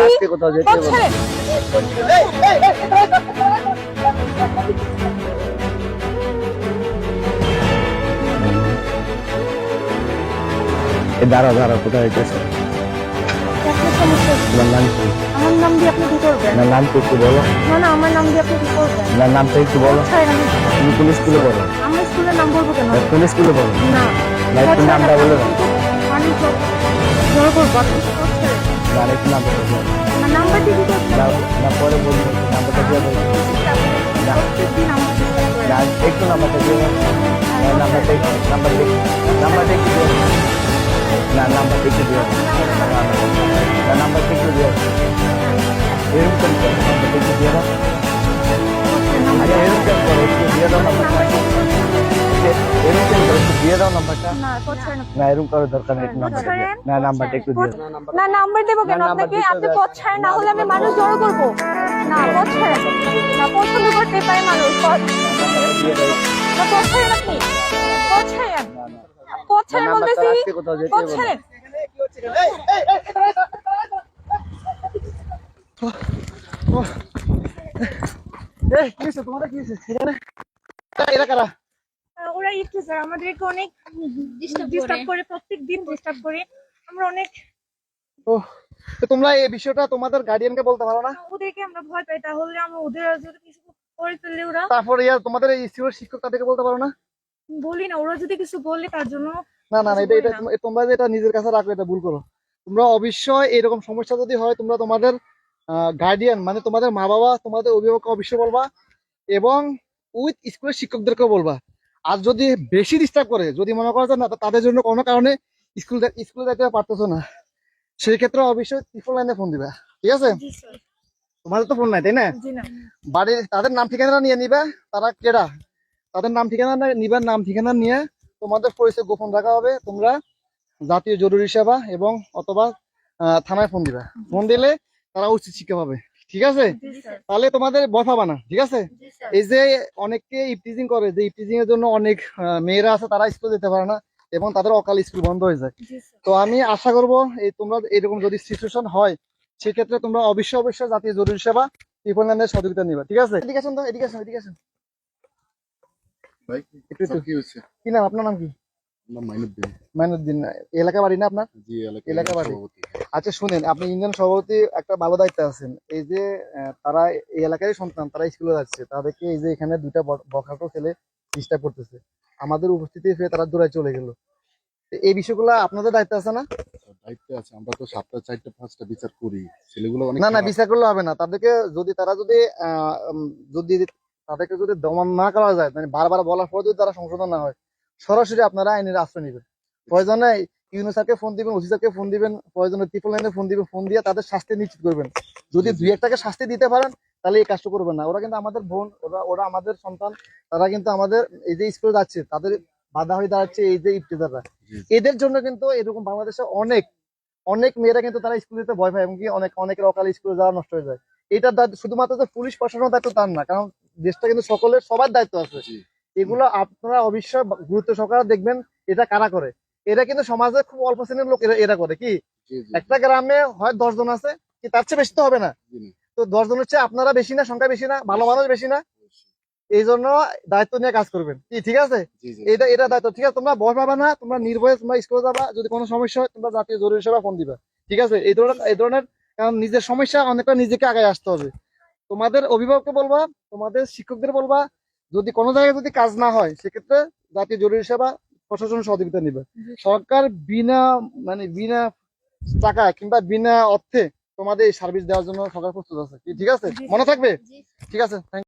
আজকে কোথাও যেতে হবে না। দাঁড়া দাঁড়া, কোথায় যেতেছে? তোমার নাম কি? আমার নাম দিয়ে আপনি কি করবেন? না, নামটা একটু বলো। না না, আমার নাম দিয়ে আপনি কি করবেন? না, নামটা একটু বলো। তুমি কোন স্কুলে পড়ো? আমার স্কুলের নাম বলবো কেন? কোন স্কুলে পড়ো? না না, একটু নামটা বলে দাও। আমি জোর করবো, আপনি কি করছেন? না, একটু নামটা বলো। আমার নাম্বার দিয়ে কি করছেন? না, না, পরে বলবো, নাম্বারটা দিয়ে দাও। প্রত্যেকদিন আমার ডিস্টার্ব করেন। না, একটু নাম্বারটা দিয়ে দাও। না, নাম্বারটা একটু দিয়ে দাও। না, নাম্বারটা একটু দিয়ে দাও। না, নাম্বারটা একটু দিয়ে দাও। এরকম করে দাও, নাম্বারটা একটু দিয়ে দাও। আরে এরকম করে একটু দিয়ে দাও নাম্বারটা। এরকম করে একটু দিয়ে দাও নাম্বারটা। না করছেন আপনি। না, এরকম করার দরকার নেই, একটু নাম্বারটা দিয়ে দাও। না, নাম্বারটা একটু দিয়ে দাও। না নাম্বার দেবো কেন না, নাম্বার আপনাকে? দিতে আপনি হবে। পথ ছাড়েন, না হলে আমি মানুষ জড়ো করবো। না পথ ছাড়েন, না পছন্দ করতে পারে মানুষ। দিয়ে দাও। না পথ ছাড়েন, আপনি পথ ছাড়েন, পথ ছাড়েন নাম্বারটা বলতেছি, আজকে কোথাও যেতে পথ হবে না। ছাড়েন। কি হয়েছে তোমাদের? কি হয়েছে সেখানে? এরা কারা? ওরা একটু স্যার আমাদেরকে অনেক ডিস্টার্ব করে, প্রত্যেকদিন ডিস্টার্ব করে। আমরা অনেক ও, তো তোমরা এই বিষয়টা তোমাদের গার্ডিয়ানকে বলতে পারো না? ওদেরকে আমরা ভয় পাই, তাহলে আমরা ওদের যদি কিছু করে ফেললে ওরা তারপর তোমাদের এই স্কুলের শিক্ষক তাদেরকে বলতে পারো না? বলি না, ওরা যদি কিছু বলে তার জন্য না না না, কিছু এটা বলি এটা না। তোমরা যেটা নিজের কাছে রাখো, এটা ভুল করো। তোমরা অবশ্যই এরকম সমস্যা যদি হয়, তোমরা তোমাদের গার্ডিয়ান মানে তোমাদের মা বাবা, তোমাদের অভিভাবককে অবশ্যই বলবা, এবং উইথ স্কুলের শিক্ষকদেরকেও বলবা। আর যদি বেশি ডিস্টার্ব করে, যদি মনে করো যে না তাদের জন্য কোনো কারণে স্কুলে যেতে পারতেছো না, সেই ক্ষেত্রে অবশ্যই ত্রিপল লাইনে ফোন দিবা। ঠিক আছে? জি স্যার। তোমাদের তো ফোন নাই, তাই না? জি না। বাড়ির তাদের নাম ঠিকানা নিয়ে নিবা, তারা কেডা, তাদের নাম ঠিকানা নিবা। নাম ঠিকানা নিয়ে তোমাদের পরিচয় গোপন রাখা হবে। তোমরা জাতীয় জরুরি সেবা এবং অথবা থানায় ফোন দিবা। ফোন দিলে তারা উচিত শিক্ষা পাবে। ঠিক আছে? জি স্যার। তাহলে তোমাদের ভয় পাবা না। ঠিক আছে? জি স্যার। এই যে অনেককে ইপটিজিং করে, যে ইপটিজিং এর জন্য অনেক মেয়েরা আছে, তারা স্কুলে যেতে পারে না এবং তাদের অকাল স্কুল বন্ধ হয়ে যায়। জি স্যার। তো আমি আশা করবো এই তোমরা এরকম যদি সিচুয়েশন হয়, সেক্ষেত্রে তোমরা অবশ্যই জাতীয় জরুরি সেবা ত্রিপল লাইনের সহযোগিতা নিবা। ঠিক আছে? এদিকে আসুন তো, এদিকে আসুন, এদিকে আসুন। ভাই একটু একটু। কি হয়েছে? কি নাম আপনার? নাম কি? নাম মাইনুদ্দিন। মাইনুদ্দিন। এলাকা বাড়ি না আপনার? জি, এলাকা বাড়ি। সভাপতি। আচ্ছা শুনেন, আপনি ইউনিয়ন সভাপতি, একটা ভালো দায়িত্বে আছেন। এই যে তারা এই এলাকারই সন্তান, তারা স্কুলে যাচ্ছে, তাদেরকে এই যে এখানে দুইটা বখাটো ছেলে ডিস্টার্ব করতেছে, আমাদের উপস্থিতি হয়ে তারা দূরে চলে গেল। এই বিষয়গুলো আপনাদের দায়িত্ব আছে না? দায়িত্বে আছে, আমরা তো 7টা 4টা 5টা বিচার করি। ছেলেগুলো অনেক না না, খারাপ। বিচার করলে হবে না। তাদেরকে যদি যদি তাদেরকে যদি দমন না করা যায়, মানে বারবার বলার পর যদি তারা সংশোধন না হয়, সরাসরি আপনারা আইনের আশ্রয় নেবেন। প্রয়োজনে ইউনো স্যারকে ফোন দিবেন, ওসি স্যারকে ফোন দিবেন, প্রয়োজনে ট্রিপল লাইনে ফোন দিবেন। ফোন দিয়ে তাদের শাস্তি নিশ্চিত করবেন। যদি দুই একটাকে শাস্তি দিতে পারেন, তাহলে এই কাজটা করবেন না। ওরা কিন্তু আমাদের বোন, ওরা আমাদের সন্তান। তারা কিন্তু আমাদের এই যে স্কুলে যাচ্ছে, তাদের বাধা হয়ে দাঁড়াচ্ছে এই যে ইফতিজাররা। এদের জন্য কিন্তু এরকম বাংলাদেশে অনেক অনেক মেয়েরা কিন্তু তারা স্কুল যেতে ভয় পায়, এমনকি অনেকের অকালে স্কুলে যাওয়া নষ্ট হয়ে যায়। এটার দায়িত্ব শুধুমাত্র যে পুলিশ প্রশাসনের দায়িত্ব তার না, কারণ দেশটা কিন্তু সকলের, সবার দায়িত্ব আছে। জি, এগুলো আপনারা অবশ্যই গুরুত্ব সহকারে দেখবেন। এটা কারা করে? এরা কিন্তু সমাজে খুব অল্প শ্রেণীর লোক এরা করে কি। জি, জি, একটা গ্রামে হয় 10 জন আছে, কি তার চেয়ে বেশি তো হবে না। জি, না, তো 10 জন হচ্ছে আপনারা বেশি না, সংখ্যা বেশি না, ভালো মানুষ বেশি না। অবশ্যই। এই জন্য দায়িত্ব নিয়ে কাজ করবেন কি। ঠিক আছে? জি, জি, এটা দায়িত্ব। ঠিক আছে? তোমরা ভয় পাবা না, তোমরা নির্ভয়ে তোমরা স্কুলে যাবা। যদি কোনো সমস্যা হয়, তোমরা জাতীয় জরুরি সেবা ফোন দিবা। ঠিক আছে? এই ধরনের কারণ নিজের সমস্যা অনেকটা নিজেকে আগে আসতে হবে। তোমাদের অভিভাবককে বলবা, তোমাদের শিক্ষকদের বলবা, যদি কোনো জায়গায় যদি কাজ না হয়, সেক্ষেত্রে জাতীয় জরুরি সেবা প্রশাসন সহযোগিতা নিবে। সরকার বিনা টাকা কিংবা বিনা অর্থে তোমাদের এই সার্ভিস দেওয়ার জন্য সরকার প্রস্তুত আছে। ঠিক আছে? মনে থাকবে? ঠিক আছে।